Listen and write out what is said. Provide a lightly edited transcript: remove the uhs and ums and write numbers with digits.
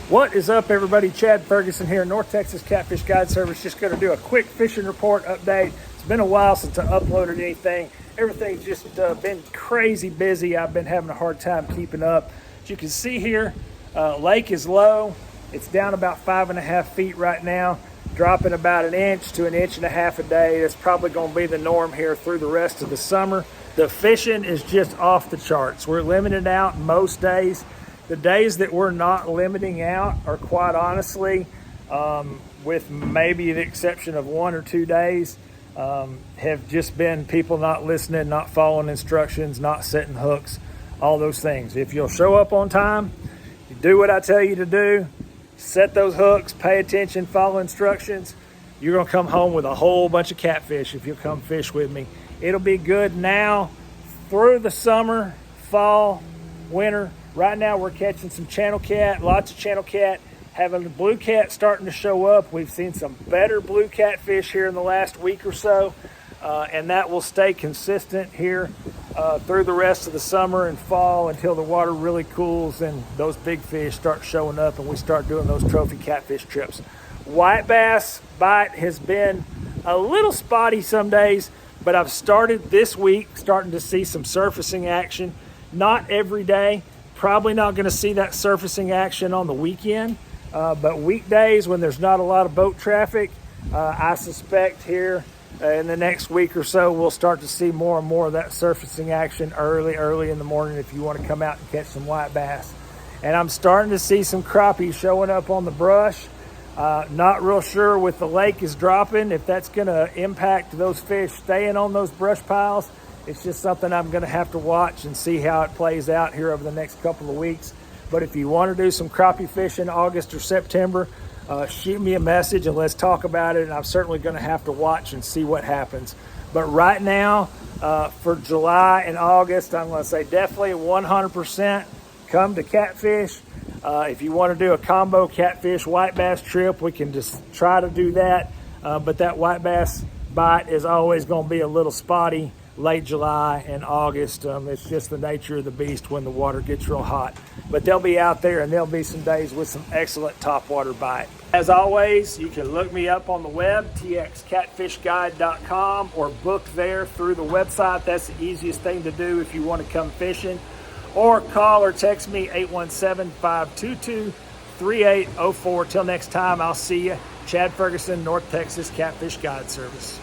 What is up, everybody? Chad Ferguson here, North Texas Catfish Guide Service. Just going to do a quick fishing report update. It's been a while since I uploaded anything. Everything's just been crazy busy. I've been having a hard time keeping up. As you can see here, lake is low. It's down about 5.5 feet right now, dropping about 1 inch to 1.5 inches a day. That's probably going to be the norm here through the rest of the summer. The fishing is just off the charts. We're limited out most days. The days that we're not limiting out are, quite honestly, with maybe the exception of 1 or 2 days, have just been people not listening, not following instructions, not setting hooks, all those things. If you'll show up on time, you do what I tell you to do, set those hooks, pay attention, follow instructions, you're gonna come home with a whole bunch of catfish if you'll come fish with me. It'll be good now through the summer, fall, winter. Right now we're catching some channel cat, lots of channel cat, having the blue cat starting to show up. We've seen some better blue catfish here in the last week or so, and that will stay consistent here through the rest of the summer and fall until the water really cools and those big fish start showing up and we start doing those trophy catfish trips. White bass bite has been a little spotty some days, but I've started this week starting to see some surfacing action. Not every day. Probably not going to see that surfacing action on the weekend, but weekdays when there's not a lot of boat traffic, I suspect here in the next week or so we'll start to see more and more of that surfacing action early in the morning if you want to come out and catch some white bass. And I'm starting to see some crappie showing up on the brush. Not real sure with the lake is dropping if that's going to impact those fish staying on those brush piles. It's just something I'm going to have to watch and see how it plays out here over the next couple of weeks. But if you want to do some crappie fishing in August or September, shoot me a message and let's talk about it. And I'm certainly going to have to watch and see what happens. But right now, for July and August, I'm going to say definitely 100% come to catfish. If you want to do a combo catfish white bass trip, we can just try to do that. But that white bass bite is always going to be a little spotty late July and August. It's just the nature of the beast when the water gets real hot. But they'll be out there and there'll be some days with some excellent topwater bite. As always, you can look me up on the web, txcatfishguide.com, or book there through the website. That's the easiest thing to do if you want to come fishing. Or call or text me 817-522-3804. Till next time, I'll see you. Chad Ferguson, North Texas Catfish Guide Service.